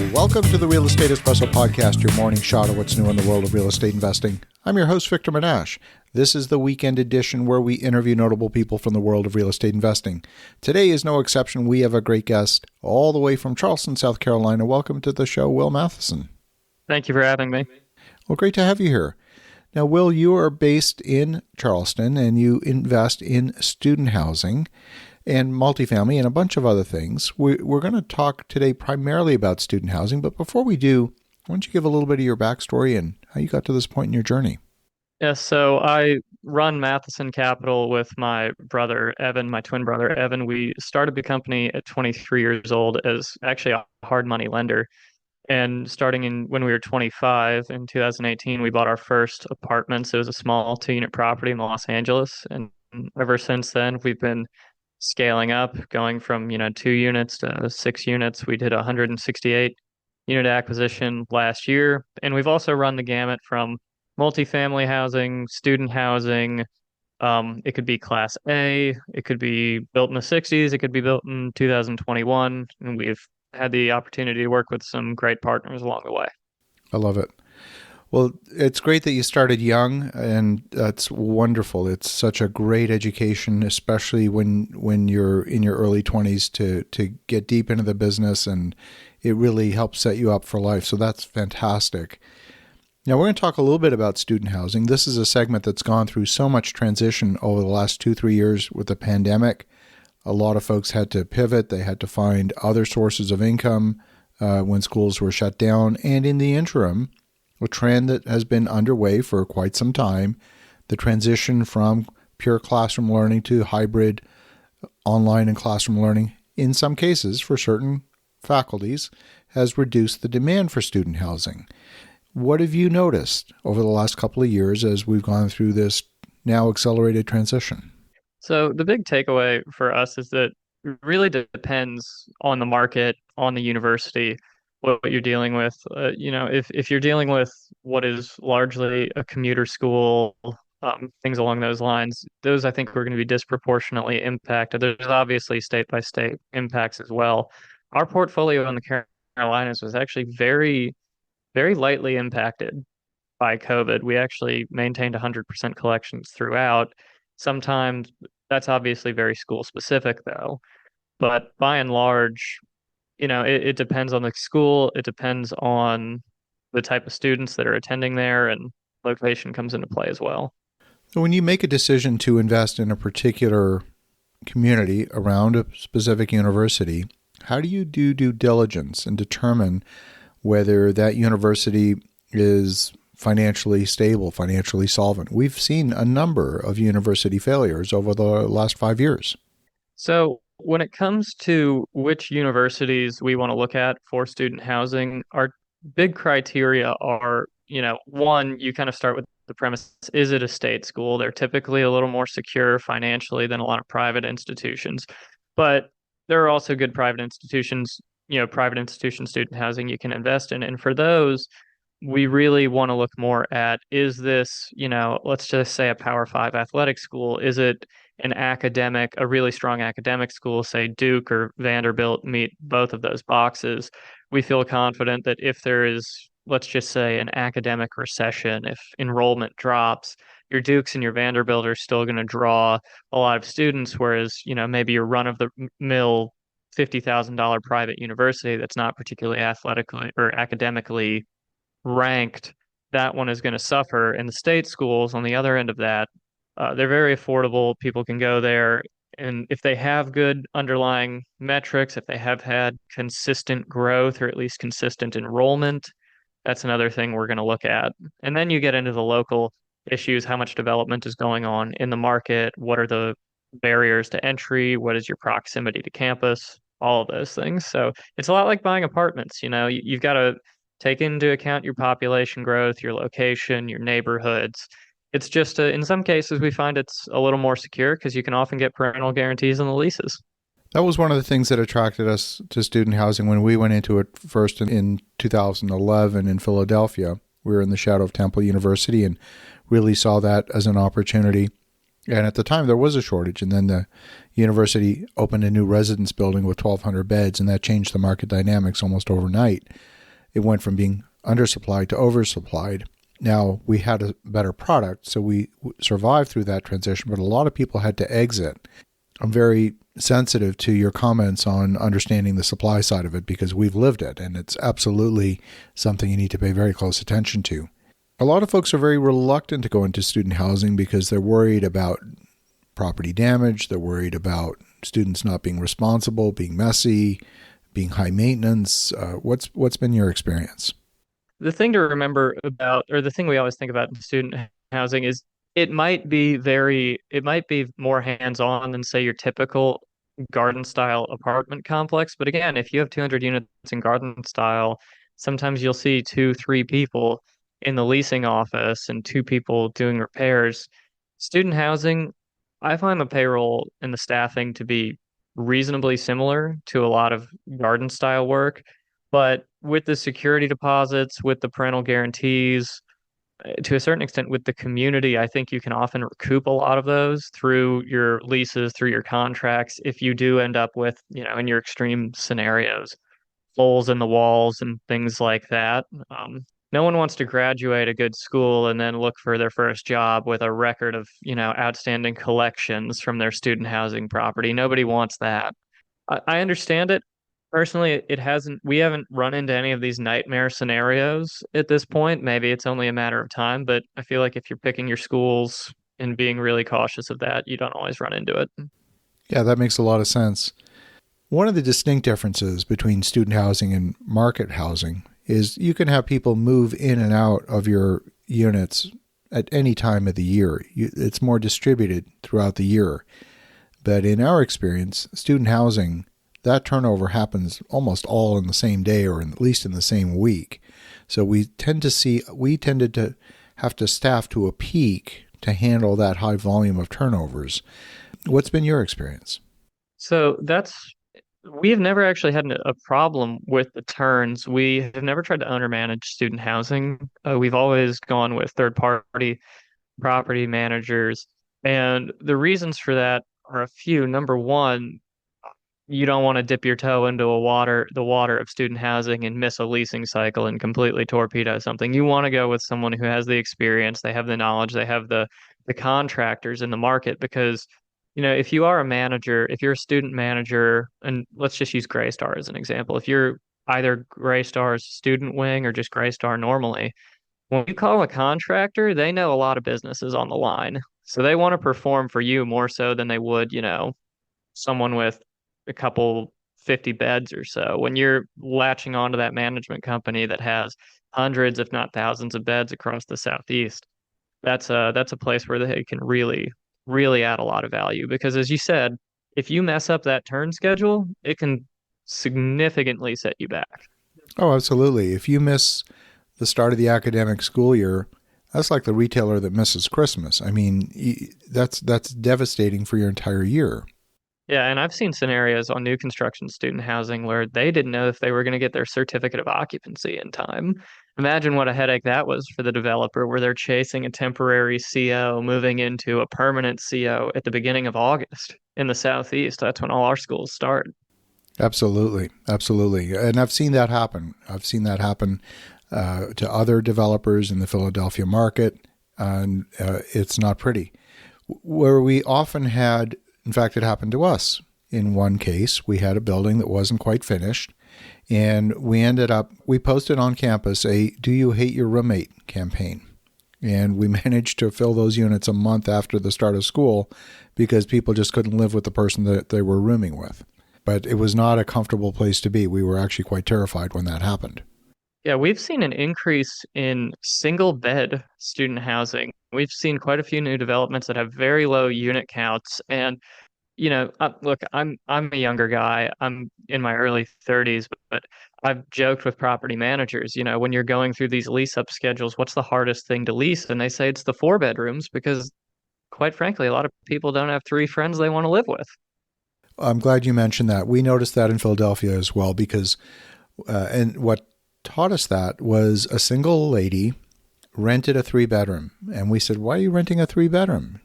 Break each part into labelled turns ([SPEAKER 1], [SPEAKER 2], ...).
[SPEAKER 1] Welcome to the Real Estate Espresso Podcast, your morning shot of what's new in the world of real estate investing. I'm your host, Victor Menasce. This is the weekend edition where we interview notable people from the world of real estate investing. Today is no exception. We have a great guest all the way from Charleston, South Carolina. Welcome to the show, Will Matheson.
[SPEAKER 2] Thank you for having me.
[SPEAKER 1] Well, great to have you here. Now, Will, you are based in Charleston and you invest in student housing and multifamily and a bunch of other things. We're going to talk today primarily about student housing, but before we do, why don't you give a little bit of your backstory and how you got to this point in your journey?
[SPEAKER 2] Yes, so I run Matheson Capital with my brother, Evan, my twin brother, Evan. We started the company at 23 years old as actually a hard money lender. And starting when we were 25 in 2018, we bought our first apartments. It was a small 2-unit property in Los Angeles. And ever since then, we've been scaling up, going from 2 units to 6 units. We did a 168 unit acquisition last year, and we've also run the gamut from multifamily housing, student housing. It could be Class A, it could be built in the 60s, it could be built in 2021, and we've had the opportunity to work with some great partners along the way.
[SPEAKER 1] I love it. Well, it's great that you started young, and that's wonderful. It's such a great education, especially when you're in your early 20s to get deep into the business, and it really helps set you up for life. So that's fantastic. Now, we're going to talk a little bit about student housing. This is a segment that's gone through so much transition over the last 2-3 years with the pandemic. A lot of folks had to pivot. They had to find other sources of income when schools were shut down. And in the interim, a trend that has been underway for quite some time, the transition from pure classroom learning to hybrid online and classroom learning, in some cases for certain faculties, has reduced the demand for student housing. What have you noticed over the last couple of years as we've gone through this now accelerated transition?
[SPEAKER 2] So the big takeaway for us is that it really depends on the market, on the university, what you're dealing with. If you're dealing with what is largely a commuter school, things along those lines, those I think are going to be disproportionately impacted. There's obviously state-by-state impacts as well. Our portfolio in the Carolinas was actually very, very lightly impacted by COVID. We actually maintained 100% collections throughout. Sometimes that's obviously very school specific though, but by and large, it depends on the school. It depends on the type of students that are attending there, and location comes into play as well.
[SPEAKER 1] So when you make a decision to invest in a particular community around a specific university, how do you do due diligence and determine whether that university is financially stable, financially solvent? We've seen a number of university failures over the last 5 years.
[SPEAKER 2] So when it comes to which universities we want to look at for student housing, our big criteria are, one, you kind of start with the premise, is it a state school? They're typically a little more secure financially than a lot of private institutions, but there are also good private institutions, student housing you can invest in. And for those, we really want to look more at, is this, let's just say a Power 5 athletic school? Is it a really strong academic school, say Duke or Vanderbilt meet both of those boxes? We feel confident that if there is, let's just say, an academic recession, if enrollment drops, your Dukes and your Vanderbilt are still going to draw a lot of students, whereas, maybe your run-of-the-mill $50,000 private university that's not particularly athletically or academically ranked, that one is going to suffer. And the state schools on the other end of that, they're very affordable. People can go there. And if they have good underlying metrics, if they have had consistent growth or at least consistent enrollment, that's another thing we're going to look at. And then you get into the local issues, how much development is going on in the market, what are the barriers to entry, what is your proximity to campus, all of those things. So it's a lot like buying apartments. You've got to take into account your population growth, your location, your neighborhoods. It's just, in some cases, we find it's a little more secure because you can often get parental guarantees on the leases.
[SPEAKER 1] That was one of the things that attracted us to student housing when we went into it first in 2011 in Philadelphia. We were in the shadow of Temple University and really saw that as an opportunity. And at the time, there was a shortage. And then the university opened a new residence building with 1,200 beds, and that changed the market dynamics almost overnight. It went from being undersupplied to oversupplied. Now, we had a better product, so we survived through that transition, but a lot of people had to exit. I'm very sensitive to your comments on understanding the supply side of it because we've lived it, and it's absolutely something you need to pay very close attention to. A lot of folks are very reluctant to go into student housing because they're worried about property damage. They're worried about students not being responsible, being messy, being high maintenance. What's been your experience?
[SPEAKER 2] The thing to remember about, or the thing we always think about in student housing is it might be more hands-on than say your typical garden style apartment complex. But again, if you have 200 units in garden style, sometimes you'll see two, three people in the leasing office and two people doing repairs. Student housing, I find the payroll and the staffing to be reasonably similar to a lot of garden style work. But with the security deposits, with the parental guarantees, to a certain extent with the community, I think you can often recoup a lot of those through your leases, through your contracts, if you do end up with, in your extreme scenarios, holes in the walls and things like that. No one wants to graduate a good school and then look for their first job with a record of, outstanding collections from their student housing property. Nobody wants that. I understand it. Personally, we haven't run into any of these nightmare scenarios at this point. Maybe it's only a matter of time, but I feel like if you're picking your schools and being really cautious of that, you don't always run into it.
[SPEAKER 1] Yeah, that makes a lot of sense. One of the distinct differences between student housing and market housing is you can have people move in and out of your units at any time of the year. It's more distributed throughout the year. But in our experience, student housing, that turnover happens almost all in the same day or at least in the same week. So we tended to have to staff to a peak to handle that high volume of turnovers. What's been your experience?
[SPEAKER 2] So we have never actually had a problem with the turns. We have never tried to owner manage student housing. We've always gone with third party property managers. And the reasons for that are a few. Number one, you don't want to dip your toe into the water of student housing and miss a leasing cycle and completely torpedo something. You want to go with someone who has the experience, they have the knowledge, they have the contractors in the market because if you are a manager, if you're a student manager, and let's just use Graystar as an example, if you're either Graystar's student wing or just Graystar normally, when you call a contractor, they know a lot of businesses on the line. So they want to perform for you more so than they would, someone with a couple 50 beds or so. When you're latching onto that management company that has hundreds, if not thousands of beds across the Southeast, that's a place where they can really, really add a lot of value. Because as you said, if you mess up that turn schedule, it can significantly set you back.
[SPEAKER 1] Oh, absolutely. If you miss the start of the academic school year, that's like the retailer that misses Christmas. I mean, that's devastating for your entire year.
[SPEAKER 2] Yeah, and I've seen scenarios on new construction student housing where they didn't know if they were going to get their certificate of occupancy in time. Imagine what a headache that was for the developer, where they're chasing a temporary CO, moving into a permanent CO at the beginning of August in the Southeast. That's when all our schools start.
[SPEAKER 1] Absolutely, absolutely, and I've seen that happen. I've seen that happen to other developers in the Philadelphia market, and it's not pretty. Where we often had, in fact, it happened to us. In one case, we had a building that wasn't quite finished, and we posted on campus a "Do you hate your roommate" campaign. And we managed to fill those units a month after the start of school because people just couldn't live with the person that they were rooming with. But it was not a comfortable place to be. We were actually quite terrified when that happened.
[SPEAKER 2] Yeah, we've seen an increase in single bed student housing. We've seen quite a few new developments that have very low unit counts. And, look, I'm a younger guy. I'm in my early 30s, but I've joked with property managers, when you're going through these lease up schedules, what's the hardest thing to lease? And they say it's the four bedrooms because, quite frankly, a lot of people don't have three friends they want to live with.
[SPEAKER 1] I'm glad you mentioned that. We noticed that in Philadelphia as well because, and what taught us that was a single lady rented a 3-bedroom. And we said, "Why are you renting a 3-bedroom?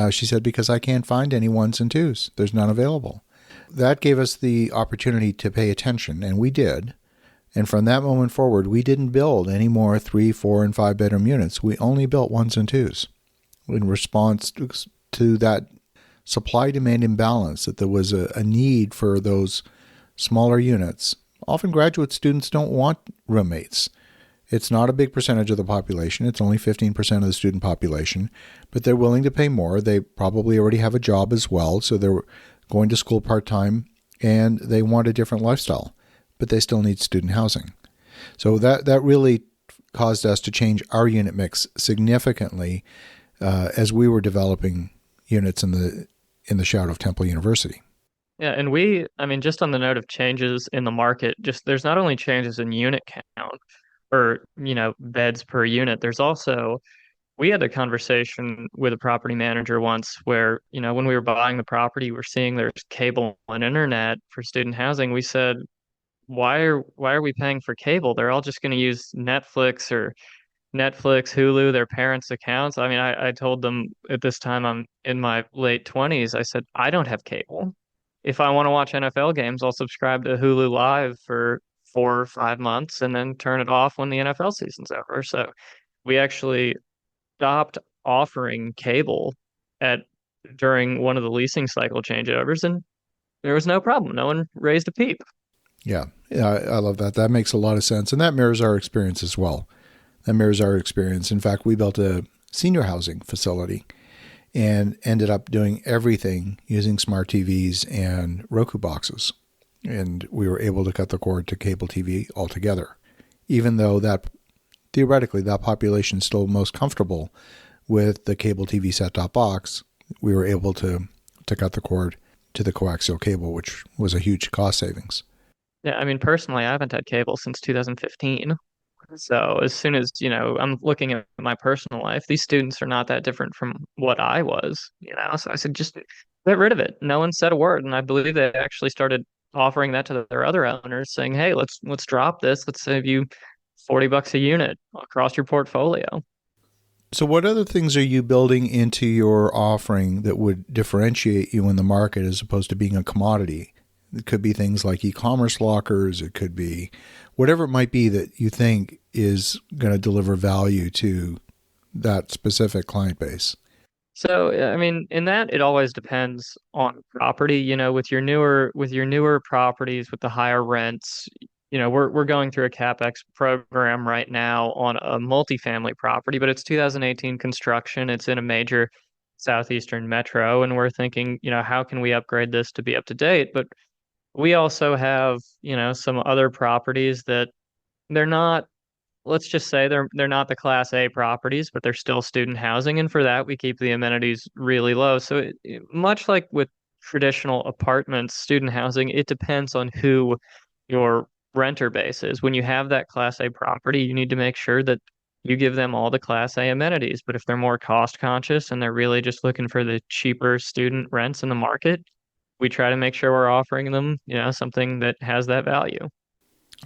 [SPEAKER 1] She said, because I can't find any ones and twos. There's none available. That gave us the opportunity to pay attention, and we did. And from that moment forward, we didn't build any more 3, 4, and 5 bedroom units. We only built ones and twos in response to that supply-demand imbalance, that there was a need for those smaller units. Often graduate students don't want roommates. It's not a big percentage of the population. It's only 15% of the student population, but they're willing to pay more. They probably already have a job as well, so they're going to school part-time, and they want a different lifestyle, but they still need student housing. So that really caused us to change our unit mix significantly as we were developing units in the shadow of Temple University.
[SPEAKER 2] Yeah, and just on the note of changes in the market, just there's not only changes in unit count or, beds per unit, there's also, we had a conversation with a property manager once where, when we were buying the property, we're seeing there's cable and internet for student housing. We said, why are we paying for cable? They're all just going to use Netflix, Hulu, their parents' accounts. I mean, I told them at this time I'm in my late 20s. I said, I don't have cable. If I want to watch NFL games, I'll subscribe to Hulu Live for 4 or 5 months and then turn it off when the NFL season's over. So we actually stopped offering cable at during one of the leasing cycle changeovers, and there was no problem. No one raised a peep.
[SPEAKER 1] Yeah, I love that. That makes a lot of sense, and that mirrors our experience as well. That mirrors our experience. In fact, we built a senior housing facility and ended up doing everything using smart TVs and Roku boxes. And we were able to cut the cord to cable TV altogether, even though that theoretically that population is still most comfortable with the cable TV set-top box. We were able to cut the cord to the coaxial cable, which was a huge cost savings.
[SPEAKER 2] Yeah, I mean, personally, I haven't had cable since 2015. So as soon as, I'm looking at my personal life, these students are not that different from what I was. So I said, just get rid of it. No one said a word. And I believe they actually started offering that to their other owners, saying, hey, let's drop this. Let's save you $40 a unit across your portfolio.
[SPEAKER 1] So what other things are you building into your offering that would differentiate you in the market as opposed to being a commodity? It could be things like e-commerce lockers. It could be whatever it might be that you think is going to deliver value to that specific client base.
[SPEAKER 2] So, I mean, in that, it always depends on property. With your newer properties with the higher rents, we're going through a CapEx program right now on a multifamily property, but it's 2018 construction. It's in a major southeastern metro, and we're thinking, how can we upgrade this to be up to date? But we also have, some other properties that they're not, let's just say they're not the class A properties, but they're still student housing. And for that, we keep the amenities really low. So much like with traditional apartments, student housing, it depends on who your renter base is. When you have that class A property, you need to make sure that you give them all the class A amenities. But if they're more cost conscious and they're really just looking for the cheaper student rents in the market, we try to make sure we're offering them, something that has that value.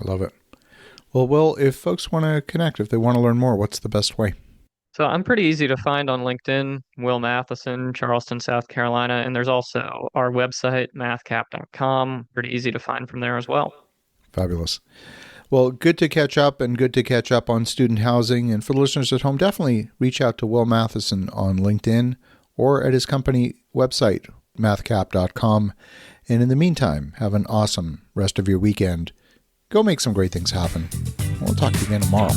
[SPEAKER 1] I love it. Well, Will, if folks want to connect, if they want to learn more, what's the best way?
[SPEAKER 2] So I'm pretty easy to find on LinkedIn, Will Matheson, Charleston, South Carolina. And there's also our website, mathcap.com. Pretty easy to find from there as well.
[SPEAKER 1] Fabulous. Well, good to catch up and good to catch up on student housing. And for the listeners at home, definitely reach out to Will Matheson on LinkedIn or at his company website, mathcap.com. And in the meantime, have an awesome rest of your weekend. Go make some great things happen. We'll talk to you again tomorrow.